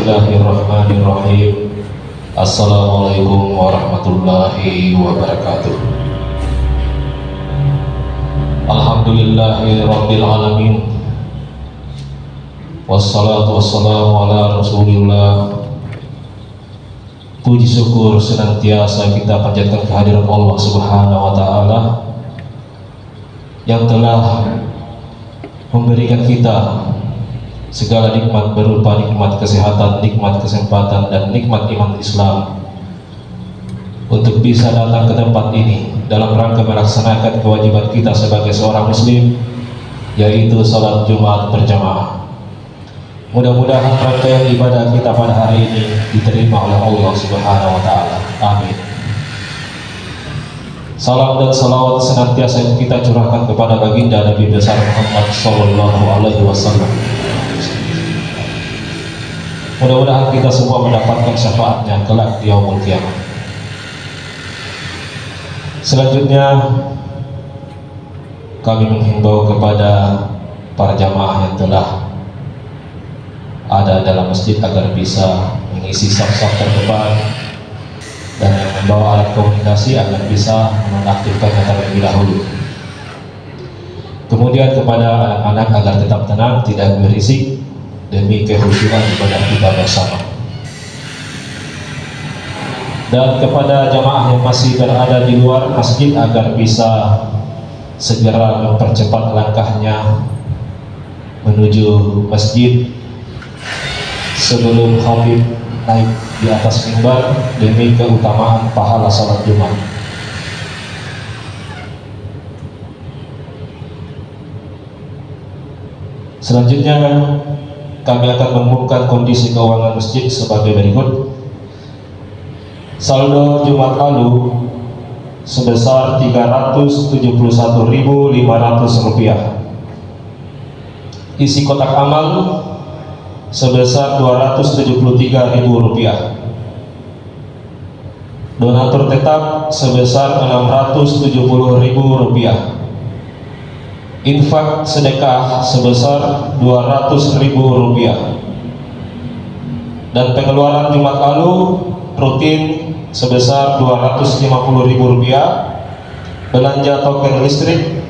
Bismillahirrahmanirrahim. Assalamualaikum warahmatullahi wabarakatuh. Alhamdulillahirabbil alamin. Wassalatu wassalamu ala Rasulillah. Puji syukur senantiasa kita panjatkan kehadiran Allah Subhanahu wa taala yang telah memberikan kita segala nikmat berupa nikmat kesehatan, nikmat kesempatan, dan nikmat iman Islam untuk bisa datang ke tempat ini dalam rangka melaksanakan kewajiban kita sebagai seorang muslim, yaitu salat Jumat berjamaah. Mudah-mudahan rangkaian ibadah kita pada hari ini diterima oleh Allah Subhanahu wa taala. Amin. Salam dan salawat senantiasa kita curahkan kepada baginda Nabi besar Muhammad sallallahu alaihi wasallam. Mudah-mudahan kita semua mendapatkan syafaatnya kelak di yaumul qiyamah. Selanjutnya kami menghimbau kepada para jamaah yang telah ada dalam masjid agar bisa mengisi saf-saf terdepan, dan yang membawa alat komunikasi agar bisa menonaktifkannya terlebih dahulu. Kemudian kepada anak-anak agar tetap tenang, tidak berisik, demi kehusuan ibadah kita bersama. Dan kepada jamaah yang masih berada di luar masjid agar bisa segera mempercepat langkahnya menuju masjid sebelum khatib naik di atas mimbar demi keutamaan pahala salat Jumat. Selanjutnya kami akan mengumumkan kondisi keuangan masjid sebagai berikut. Saldo Jumat lalu sebesar Rp371.500. Isi kotak amal sebesar Rp273.000. Donatur tetap sebesar Rp670.000. Infak sedekah sebesar Rp200.000. Dan pengeluaran Jumat lalu rutin sebesar Rp250.000. Belanja token listrik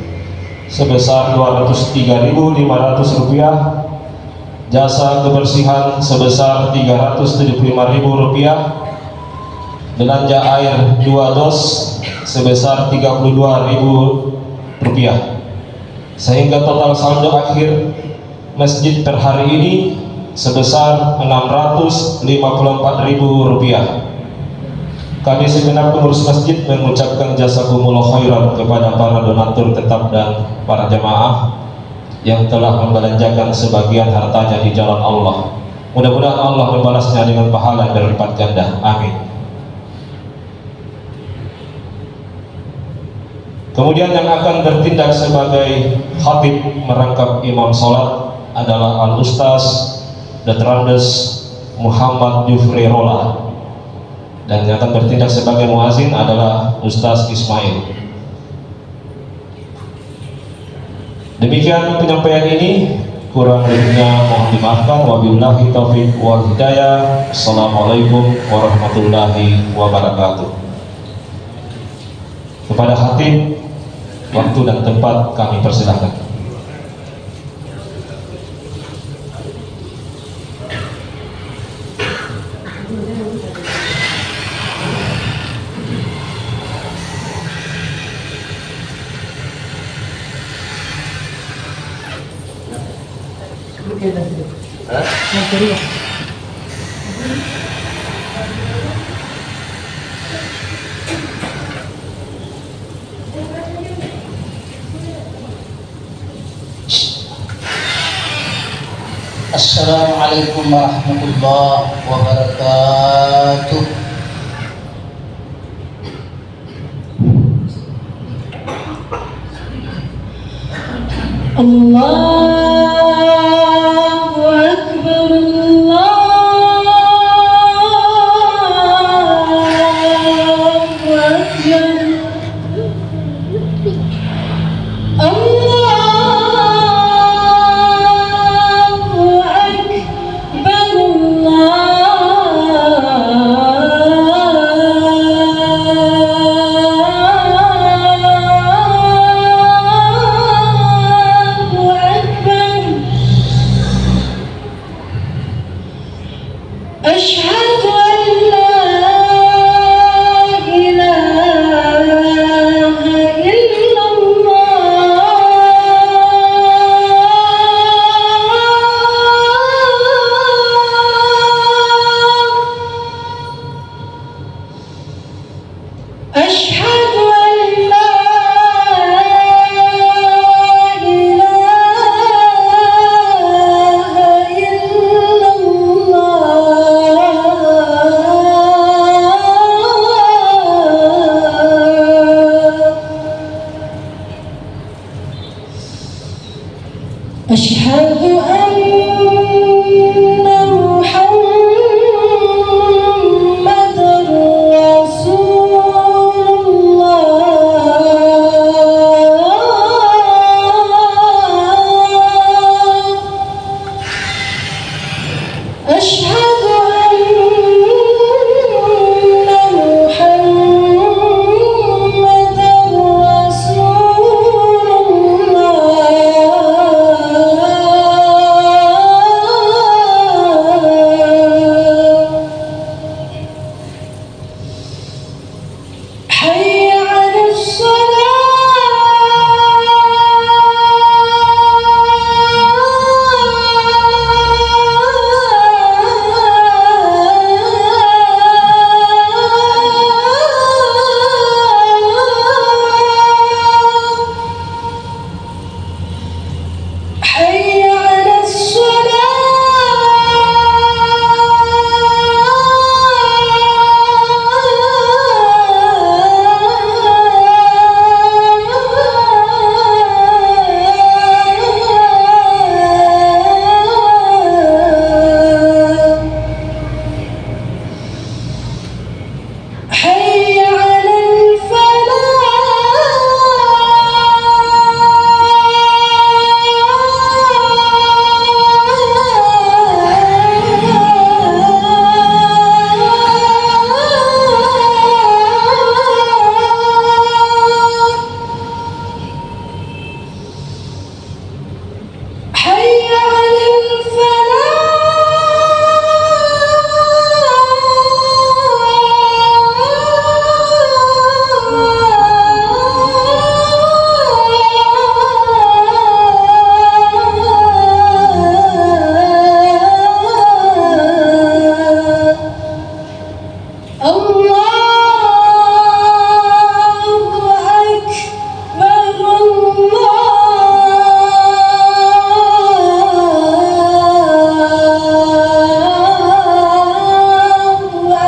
sebesar Rp203.500. Jasa kebersihan sebesar Rp375.000. Belanja air 2 dos sebesar Rp32.000. Sehingga total saldo akhir masjid per hari ini sebesar Rp654.000. Kami segenap pengurus masjid mengucapkan jazakumullah khairan kepada para donatur tetap dan para jamaah yang telah membelanjakan sebagian hartanya di jalan Allah. Mudah-mudahan Allah membalasnya dengan pahala yang berlipat ganda. Amin. Kemudian yang akan bertindak sebagai khatib merangkap imam sholat adalah Al-Ustaz Dr. Muhammad Jufri Rola, dan yang akan bertindak sebagai muazin adalah Ustaz Ismail. Demikian penyampaian ini, kurang lebihnya mohon dimaafkan. Wabillahi taufiq wal hidayah. Assalamualaikum warahmatullahi wabarakatuh. Kepada khatib, waktu dan tempat kami persilahkan. Assalamualaikum warahmatullahi wabarakatuh. Allahu Akbar, Allahu Akbar. Allahu Akbar, أشهد أن محمد رسول الله. أشهد أن محمد رسول الله. حي على الصلاة. حي على الصلاة. حي على الفلاح. حي على الفلاح. الله أكبر. الله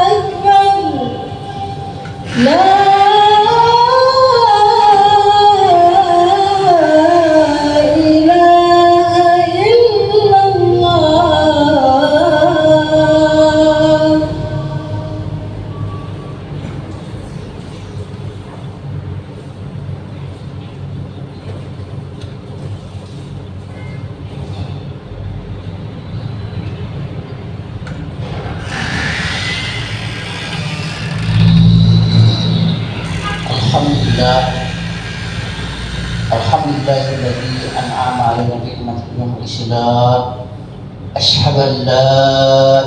أكبر. لا إله إلا الله. الحمد لله الذي أنعم علينا بنعمة الإسلام. أشهد أن لا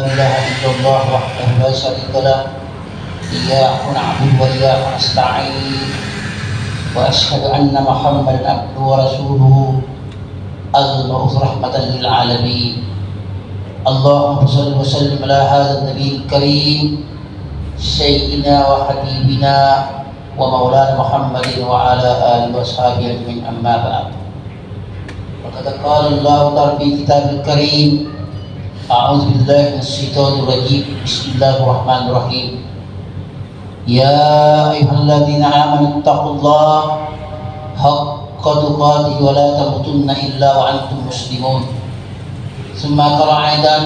إله إلا الله وحده لا شريك له. إياك نعبد وإياك نستعين. وأشهد أن محمدا عبده ورسوله المبعوث رحمة للعالمين. اللهم صل وسلم على هذا النبي الكريم سيدنا وحبيبنا ومولانا محمد وعلى آله وصحبه أجمعين. أما بعد، فقد قال الله تعالى في كتابه الكريم: أعوذ بالله من الشيطان الرجيم. بسم الله الرحمن الرحيم. يا أيها الذين آمنوا اتقوا الله حق تقاته ولا تموتن إلا وأنتم مسلمون. ثم قرأ أيضا: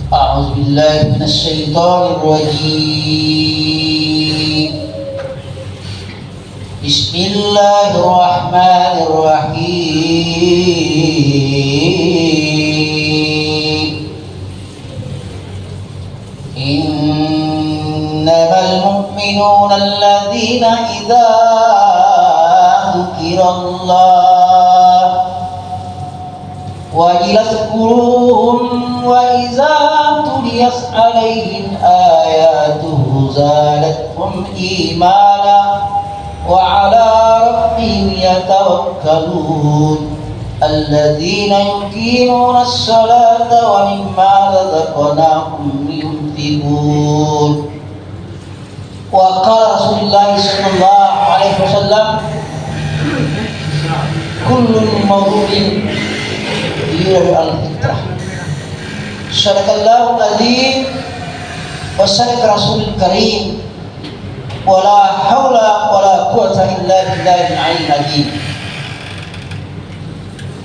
أعوذ بالله من الشيطان الرجيم. بسم الله الرحمن الرحيم. إنما المؤمنون الذين إذا ذكر الله وجلت قلوبهم وإذا تليت عليهم آياته زادتهم إيمانا وعلى ربهم يتوكلون. الذين يقيمون الصلاة ومما رزقناهم ينفقون. وقال رسول الله صلى الله عليه وسلم: كل مولود يولد على الفطرة. صدق الله العظيم وصدق رسول الكريم ولا حول ولا قوة إلا بالله العلي العظيم.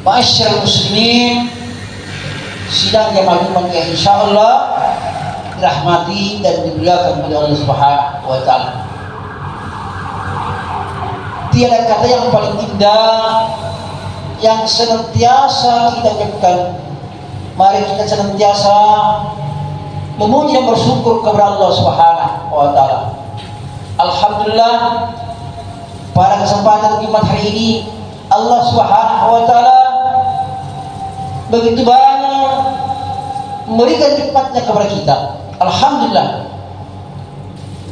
Ma'asyiral muslimin, sidang jamaah Jumat yang insyaallah dirahmati dan dimuliakan oleh Allah Subhanahu wa taala. Tiada kata yang paling indah yang senantiasa kita ucapkan. Mari kita senantiasa memuji dan bersyukur kepada Allah Subhanahu wa taala. Alhamdulillah, pada kesempatan Jumat hari ini Allah Subhanahu wa taala begitu banyak memberikan nikmatnya kepada kita. Alhamdulillah,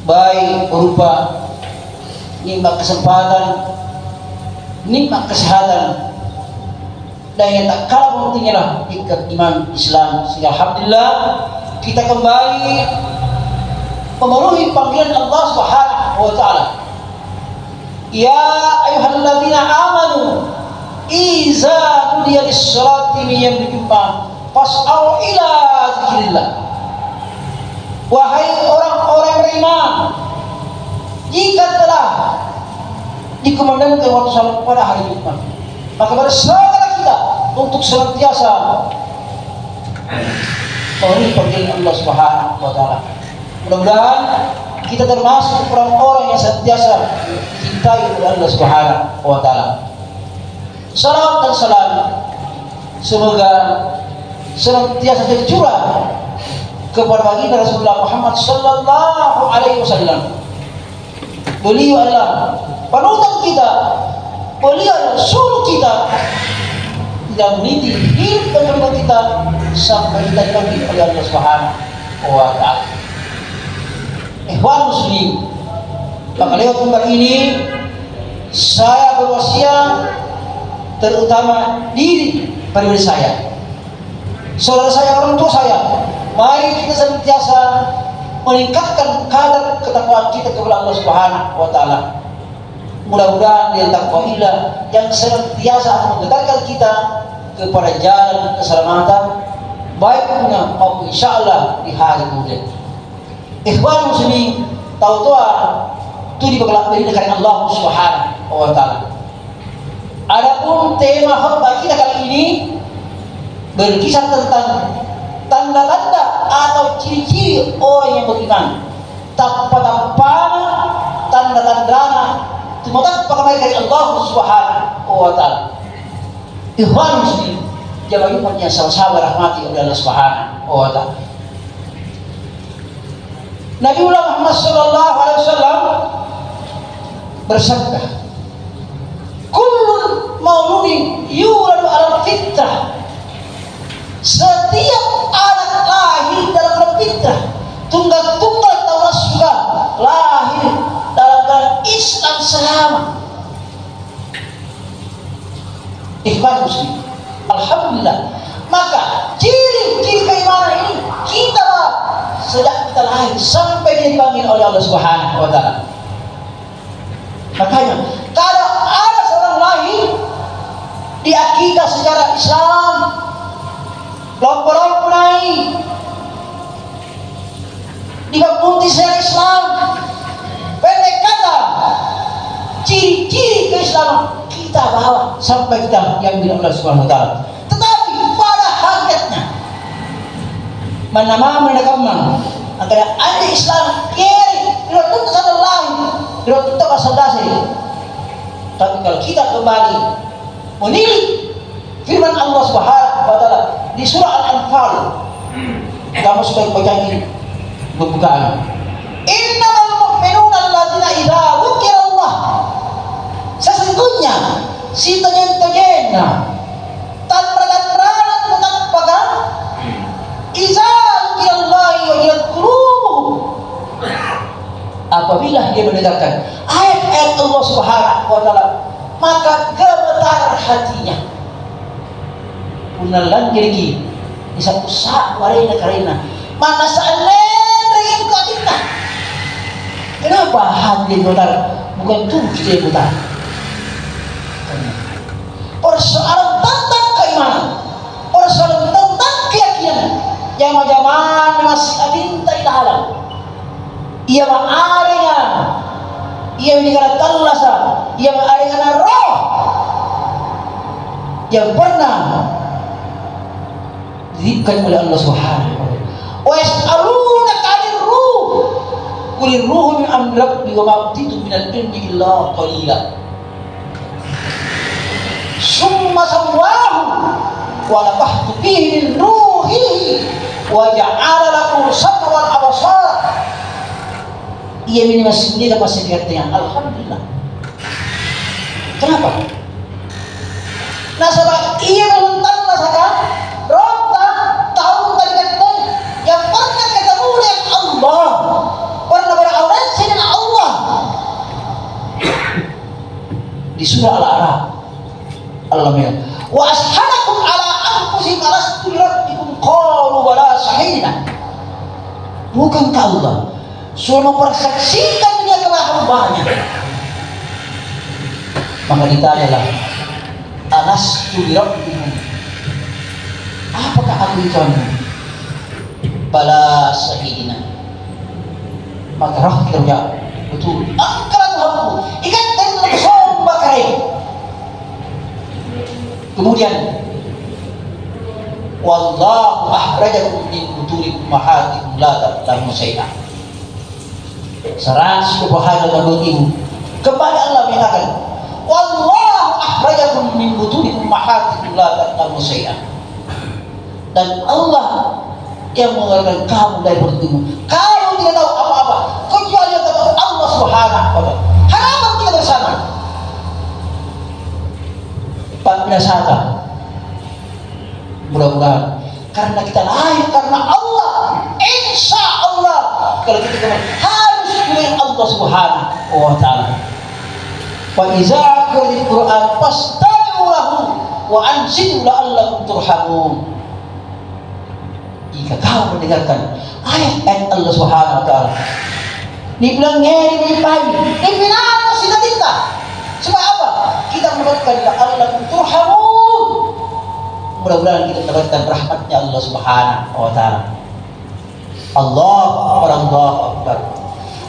baik berupa nikmat kesempatan, nikmat kesehatan, dan yang tak kalah pentingnya lah nikmat iman Islam. Sehingga alhamdulillah kita kembali memenuhi panggilan Allah Subhanahu wa taala. Ya ayyuhalladzina amanu iza nudiya lis-salati min yaumil jum'ah fas'au ila dzikrillah. Wahai orang-orang beriman, jika telah dikumandangkan waktu salat pada hari Jumat, maka bersegeralah kita untuk senantiasa memenuhi panggilan Allah Subhanahu wa taala. Mudah-mudahan kita termasuk orang-orang yang senantiasa dicintai oleh Allah Subhanahu wa taala. Salawat dan salam semoga senantiasa tercurah kepada baginda Rasulullah Muhammad sallallahu alaihi wasallam. Beliau adalah panutan kita, beliau adalah suruh kita tidak meniti hidup dan keluarga kita sampai kita dipanggil oleh Allah Subhanahu wa taala. Ikhwan muslim, maka lewat mimbar ini saya berwasiat terutama diri pribadi saya, saudara saya, orang tua saya, mari kita senantiasa meningkatkan kadar ketakwaan kita kepada Allah Subhanahu wa taala. Mudah-mudahan dengan takwa inilah yang senantiasa mengantarkan kita kepada jalan keselamatan baik dunia maupun insyaallah di hari kemudian. Ikhwan muslimin, tahu-tahu itu diberi karena Allah Subhanahu wa taala. Adapun tema khutbah kita kali ini berkisah tentang tanda-tanda atau ciri-ciri orang yang beriman. Tanpa-tanpa tanda-tandana semoga pakai dari Allah Subhanahu wa taala. Ikhwan muslim, jamaah Jumat yang sama-sama rahmati oleh Allah Subhanahu wa taala. Nabi Muhammad sallallahu alaihi wasallam bersabda, "Kullun mauludin yuladu 'alal fitrah." Setiap anak lahir dalam fitrah, tunggal-tunggal Taurat surga, lahir dalam Islam selama. Ikhwan muslim, alhamdulillah. Maka ciri-ciri keimanan ini kita sejak kita lahir sampai dia dipanggil oleh Allah Subhanahu wa taala. Makanya kalau ada seorang lahir diakidah secara Islam, lompo-lompo naik dibangun secara Islam, pendek kata ciri-ciri keislaman kita bawa sampai kita yang diambil Allah Subhanahu wa taala. Tetapi pada hakikatnya mana mendekamkan antara ada Islam kiri dilakukan sana lain dilakukan pasal dasar. Tapi kalau kita kembali menilik firman Allah Subhanahu wa taala di surah Al-Anfal, kamu sudah baca ini pembukaan. Innamal mu'minuna alladzina idza dzukirallah. Sesungguhnya si tojen-tojenna tanpa menampakan idza dzukirallahi wajilat qulubuhum. Apabila dia mendengarkan ayat-ayat Allah Subhanahu wa taala, maka gemetar hatinya. Punalan jadi bisa usak warina karina mana seandainya kita. Kenapa hati gemetar? Bukan tubuh kita yang gemetar. Persoalan tentang keimanan, persoalan tentang keyakinan. Jamaah-jamaah masih adinta di dalam. Ia ma'arenya, ia dikatakan lasa, ia ma'arenya roh. yang pernah dititipkan oleh Allah Subhanahu wa taala. Wa yas'alunaka 'anil ruh. Qul ruhu min amri rabbi wa ma utitu minal ilmi illa qalila. Summa sawwahu wa nafakhtu fihi min ruhihi wa ja'ala lakum sam'a wal absara. Ia ini masih dikatakan alhamdulillah. Kenapa? Nasabah ia melentang nasakan ronta tahun tadi kata yang pernah ketemu dengan Allah, pernah beraudiensi dengan Allah di surah Al-A'raf. Allah bilang, wa ashhadakum ala anfusihim alastu bi rabbikum qalu bala shahidna. Bukankah Allah sudah mempersaksikan dia kepada hambanya? Maka ditanyalah, alastu bi rabbikum, apakah aku itu kamu? Bala shahidna. Maka roh kita menjawab, betul. Angkalan hambu ikan dan sombak kering. Kemudian wallahu akhrajakum min butuni ummahatikum la ta'lamun syai'an. 100 kebahagiaan ibu kepada Allah mengatakan wallahu akhrajakum min butuni ummahatikum la ta'lamun syai'an. Dan Allah yang mengeluarkan kamu dari perut ibu, kamu tidak tahu apa-apa kecuali yang kata Allah Subhanahu wa taala. Harapan kita bersama Pak Nasata, mudah-mudahan karena kita lahir karena Allah, insya Allah kalau kita harus dengan Allah Subhanahu wa taala. Wa iza quril Quran fastami'u lahu wa ansitu la'allakum turhamun. Jika kau mendengarkan ayat-ayat Allah Subhanahu wa taala, dibilang ngeri dipai, dipinana kita. Supaya apa? Kita mendapatkan la'allakum turhamun. Mudah-mudahan kita mendapatkan rahmatnya Allah Subhanahu wa taala. Allahu akbar, Allahu akbar.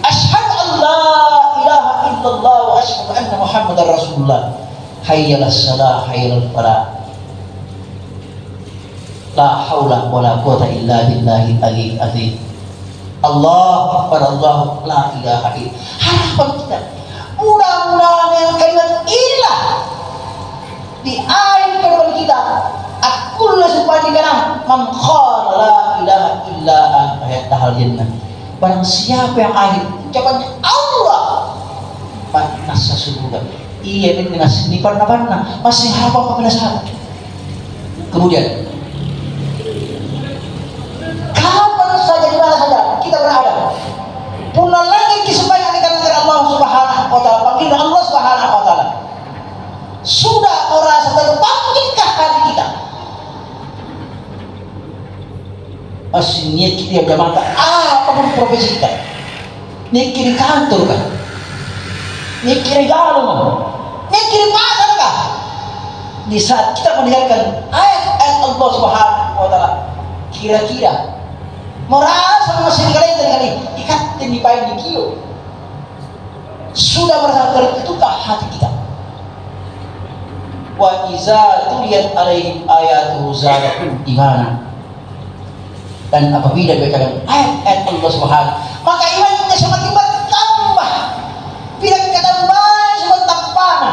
Asyhadu an la ilaha illallah wa asyhadu anna Muhammadar Rasulullah. Hayya 'alas shalah, hayya 'alal falah. La haula wala quwwata illa billahil aliyyil azim. Allahu akbar, Allahu la ilaha illallah. Harapan kita mudah-mudahan yang kalimat inilah di akhir kehidupan kita. Aku supaya dikatakan man qala la ilaha illa anta dahal jannah. Barang siapa yang akhir ucapannya Allah nasa surga. Iya ini nasi ini panah masih harapan kepada sahabat. Kemudian kapan saja di mana saja kita berada, pulang lagi kesempayan dikatakan Allah Subhanahu wa taala, panggilan Allah Subhanahu wa taala. Sudah merasa terpanggilkah hati kita? Masih niat kita berjalan apapun profesi kita, niat kiri kantor kan, niat kiri galau, niat kiri pasar kan. Di saat kita mendengarkan ayat-ayat Allah Subhanahu wa taala, kira-kira merasa masih kali ikat di paling di kio, sudah merasa tertukar hati kita. Wa iza tuliyat alaihim ayatuhu zadatuhum imanan. Dan apabila dibacakan ayat-ayat Allah Subhanahu, maka imannya semakin bertambah. Bila kita tambah semakin tampana.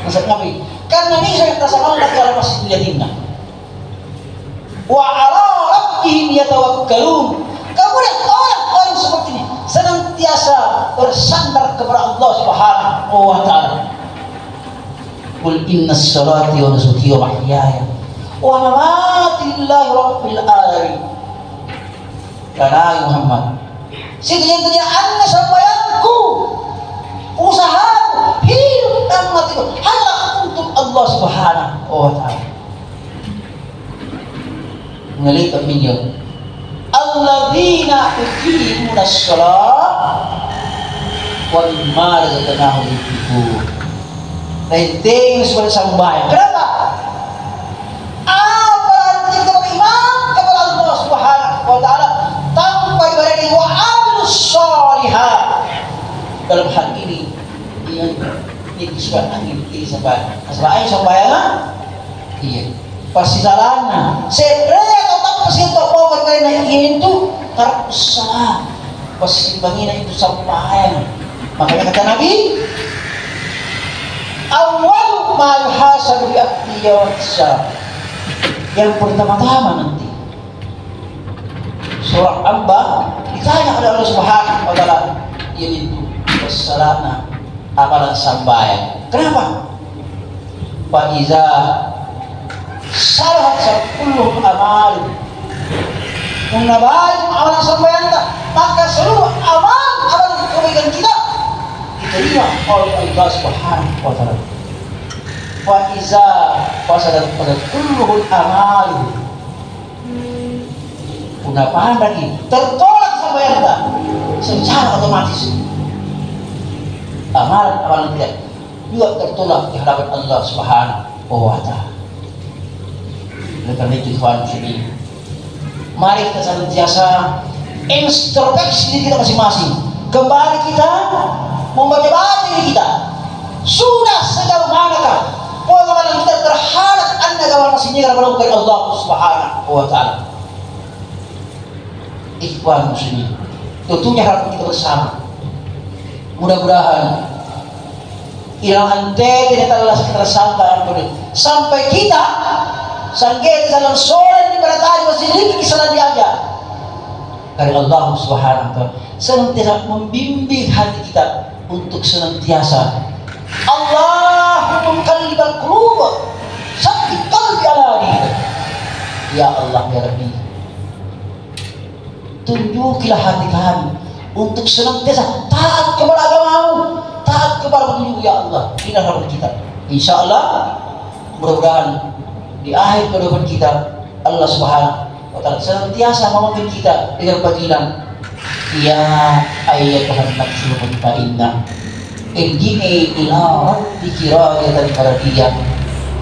Maksud Nabi, karena ini saya rasa Allah dalam masjid yatimna. Wa ala rabbihim yatawakkalun. Kemudian orang-orang seperti ini senantiasa bersandar kepada Allah Subhanahu wa taala. Qul inna salati wa nusuki wa mahyaya wa mamati lillahi rabbil alamin. Karena Muhammad, sejatinya anna sambayanku, usahaku, hidup dan matiku hanya untuk Allah Subhanahu wa taala. Ngelihat minyak alladzina yuqimuna shalah wa mimma razaqnahum yunfiqun. Penting sebagai sambayan. Kenapa? Apa artinya kita beriman kepada Allah Subhanahu wa taala tanpa ibadah wa amilus shalihat. Dalam hal ini yang disebut angin ini sampai sambayan Iya. Pasisalana. Sebenarnya otak pasinto ko kagaya na itu karena usaha. Pasimbangin na itu sampahan. Makanya kata Nabi, awal ma yuhasabu bi abdi yawm al-qiyamah. Yang pertama-tama nanti surah Amba ditanya oleh Allah Subhanahu wa taala, yaitu wassalana amalan sambayan. Kenapa? Fa iza salahat kullu amal. Yang nabaik amalan sambayan maka seluruh amalan kebaikan kita diterima oleh Allah Subhanahu wa taala. Wa iza fasadat kullu amal. Punapaan lagi tertolak sambayan kita secara otomatis. Amalan kita juga tertolak di hadapan Allah Subhanahu wa taala. Oleh karena itu ikhwan muslimin, mari kita senantiasa introspeksi diri kita masing-masing. Kembali kita membaca diri kita. Sudah sejauh manakah pengamalan kita terhadap anda masih nyegar melakukan Allah Subhanahu wa taala. Ikhwan muslimin, tentunya harapan kita bersama. Mudah-mudahan ilang ante tidak tersangka sampai kita sanggit dalam soal di beratari masih lagi kesalahan diajar dari Allah Subhanahu wa taala senantiasa membimbing hati kita untuk senantiasa Allahumma muqallibal qulub sabbit qalbi ala dinik. Ya Allah ya Rabbi, tunjukilah hati kami untuk senantiasa taat kepada agamamu, taat kepada petunjuk ya Allah. Inilah harapan kita. Insya Allah mudah-mudahan di akhir kehidupan kita Allah Subhanahu wa taala senantiasa memimpin kita dengan panggilan ya ayyatuhan nafsul mutmainnah irji'i ila rabbiki radiyatan mardiyah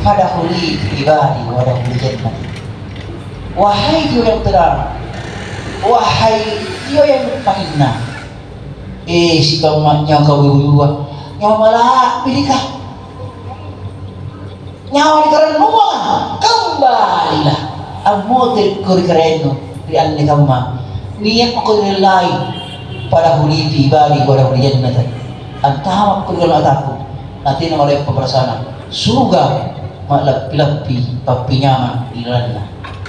fadkhuli fi ibadi wa dakhuli jannah. Wahai jiwa yang tenang, wahai jiwa yang mutmainnah, si kaumnya kau berdua nyawa malah pilihkah nyawa di karena rumah kembalilah amutir kurikareno di anne kamma niat kurilai pada huli ibadi pada huli jannah antama kurikareno ataku nanti nama oleh pemerasana surga maklap pilapi papi nyaman ilanna.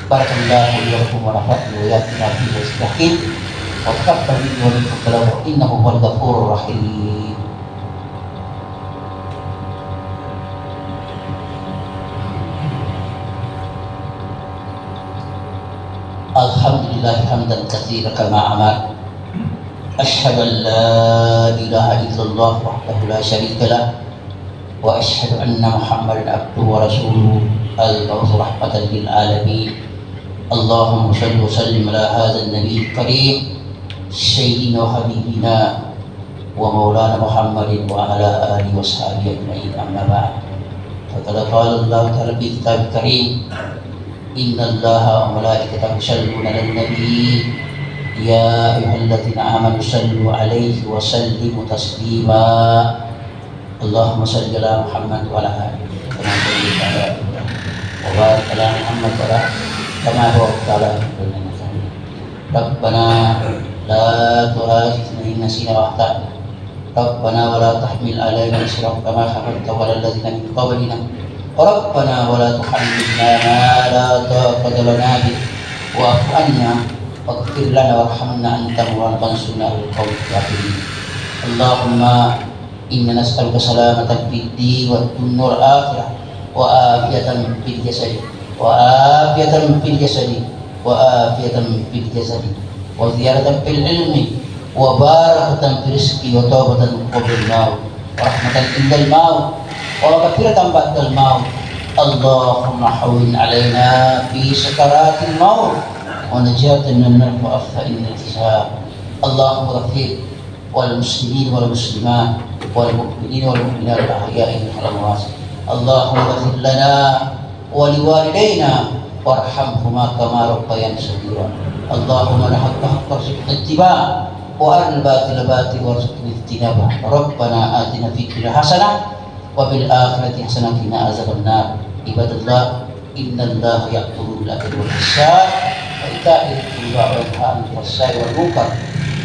Barakallahu lakum wa rahmatullahi wa barakatuh. Wa taqabbal minni wa minkum innahu huwal ghafurur rahim. Alhamdulillah hamdan katsiran kama amar. Asyhadu an la ilaha illallah wahdahu la syarika lah wa asyhadu anna Muhammadan abduhu wa rasuluhu al-mab'uts rahmatan lil alamin. Allahumma shalli wa sallim ala hadzal nabiyil karim sayyidina wa habibina wa maulana Muhammadin wa ala alihi wa sahbihi ajma'in. Amma ba'd. Faqad qala Allah ta'ala fi kitabil karim inna Allaha wa malaikatahu yusalluna 'alan nabi ya ayyuhalladzina amanu sallu 'alaihi wa sallimu taslima. Allahumma shalli ala Muhammad wa ala alihi kama sallaita ala Ibrahim wa barik ala Muhammad wa ala kama barakta ala Ibrahim. Rabbana la tu'akhidhna in nasina wa akhtana. Rabbana wa la tahmil 'alaina isran kama hamaltahu 'ala alladzina min qablina. Rabbana wa la tuhammilna ma la taqata lana bihi wa'fu 'anna waghfir lana warhamna anta mawlana fansurna 'alal qawmil kafirin. Allahumma inna nas'aluka salamatan fid din wa nur akhirah wa afiyatan fil jasad wa afiyatan fil jasad wa afiyatan fil jasad wa ziyaratan fil ilmi wa barakatan fil rizqi wa tawbatan qabla al-maut wa rahmatan indal maut wa maghfiratan ba'dal maut. Allahumma hawwin 'alaina fi sakaratil maut wa najatan min an-nar wa afa'in al-hisab. Allahumma ghfir wal muslimin wal muslimat wal mu'minin wal mu'minat al ahya'i minhum wal amwat. Allahumma ighfir lana wa liwalidayna warhamhuma kama rabbayana shaghira. Allahumma la haqqa ittiba' wa al-batil batil warzuqna ijtinaba. Rabbana atina fid dunya hasanah wa fil akhirati hasanah wa qina azabannar. Ibadallah Innallaha ya'muru bil 'adli wal ihsan wa ita'i dzil qurba wa yanha 'anil fahsya'i wal munkar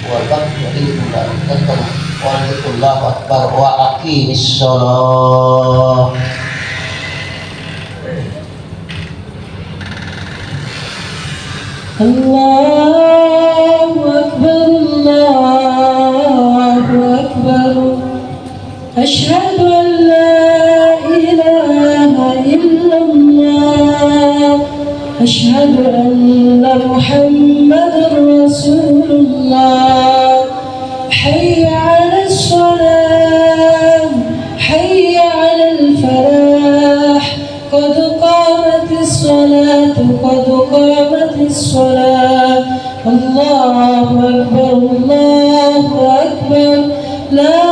wal baghi ya'idukum la'allakum tadhakkarun wa dzikrullahi akbar wa aqimis shalah. Allahu Akbar, Allahu Akbar. Asyhadu an la ilaha illallah. Asyhadu anna Muhammadar Rasulullah. Hayya 'alas shalah, hayya 'alal falah. Qad qamatis salatu, qad qamatis salat. Allahu Akbar, Allahu Akbar. La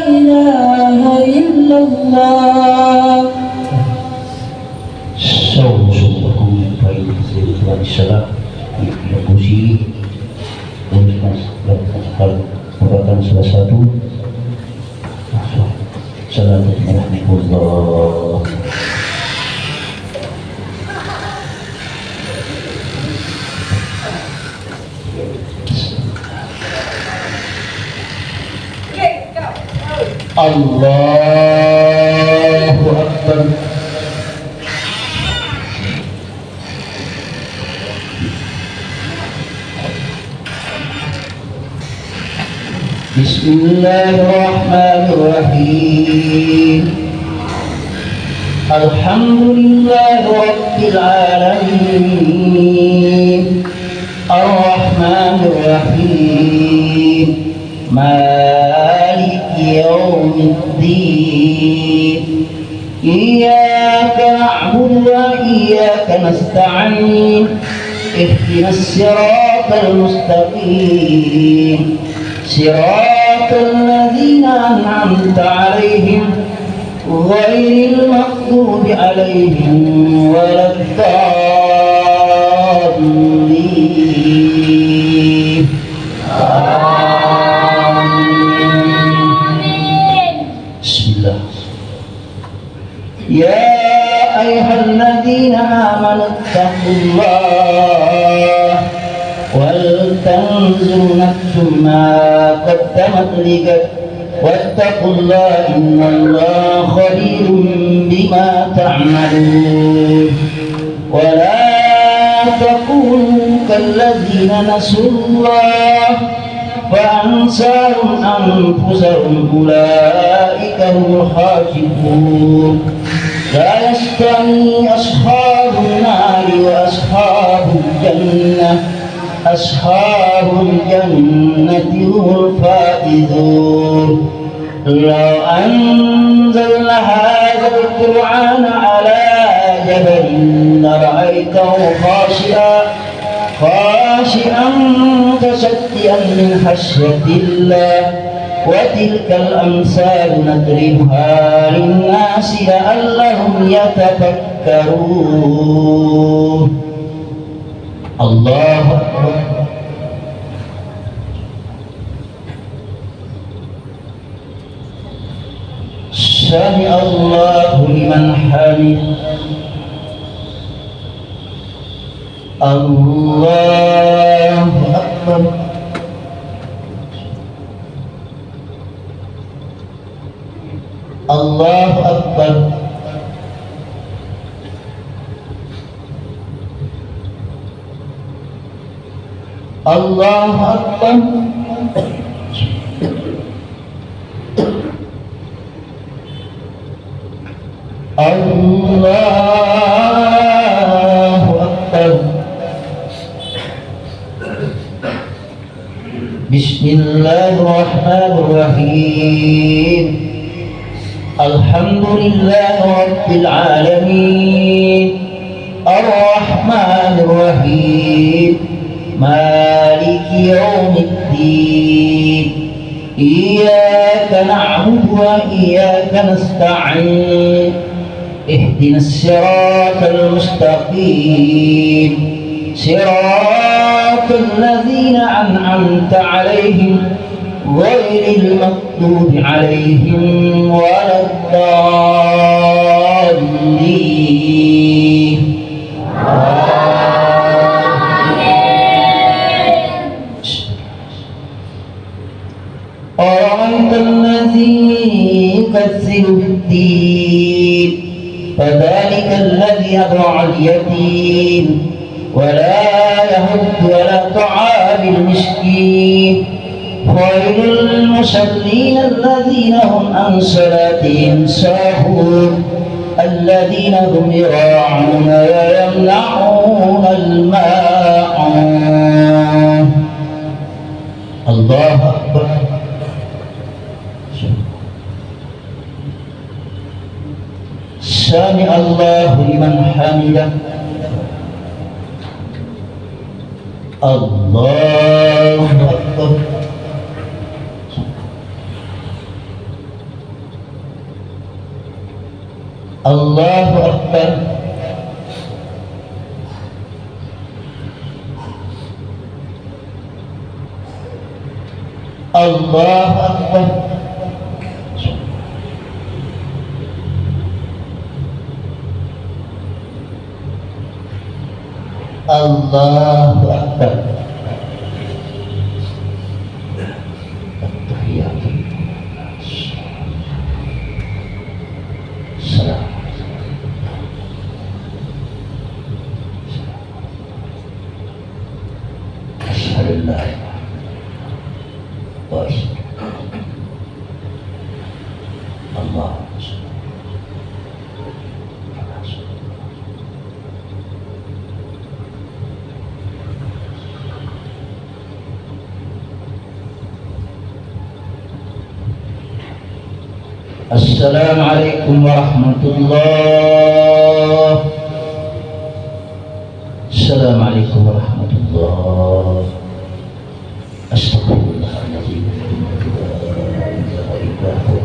ilaha illallah. Sawsukum baik setelah disalah dilakusi untuk perbuatan salah satu Assalamualaikum warahmatullahi wabarakatuh. Allahu Akbar. Bismillahirrahmanirrahim. Alhamdulillahi Rabbil Alamin. Ar-Rahmanir Rahim. Maliki yaumiddin. Iyyaka na'budu wa iyyaka nasta'in. Ihdinas siratal mustaqim. Siratal ladzina an'amta 'alaihim ghairil maghdubi 'alaihim waladdallin. Bismillah. Ya ayyuhalladzina amanu taqullaha wal tanzur nafsum ma qaddamat ligat wattaqullaha innallaha khabirum bima ta'malun. Wa la takunu kalladzina nasullaha فأنساهم أنفسهم أولئك هم الخاسرون. لا يستوي أصحاب النار وأصحاب الجنة. أصحاب الجنة هم الفائزون. لو أنزلنا هذا القرآن على جبل لرأيته خاشعا متصدعا من خشية الله. وتلك الأمثال نضربها للناس لعلهم يتفكرون. الله أكبر. سمع الله لمن حمده. الله أكبر. الله أكبر. الله أكبر. الله أكبر. بسم الله الرحمن الرحيم. الحمد لله رب العالمين. الرحمن الرحيم. مالك يوم الدين. إياك نعبد وإياك نستعين. اهدنا الصراط المستقيم. صراط الذين أنعمت عليهم غير المغضوب عليهم ولا الضالين. يكذب بالدين فذلك الذي يدعو اليتيم ولا يهد ولا طعام المسكين ويل للمصلين الذين هم عن صلاتهم ساهون الذين هم يراعون ويمنعون الماعون. الله أكبر. سمع الله لمن حمده. الله أكبر. الله أكبر. الله أكبر. الله أكبر. التحيات السلام. أشهد أن لا إله وأشهد الله. السلام عليكم ورحمة الله. السلام عليكم ورحمة الله. أستغفر الله العظيم. لا إله إلا هو.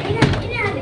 Ini ada.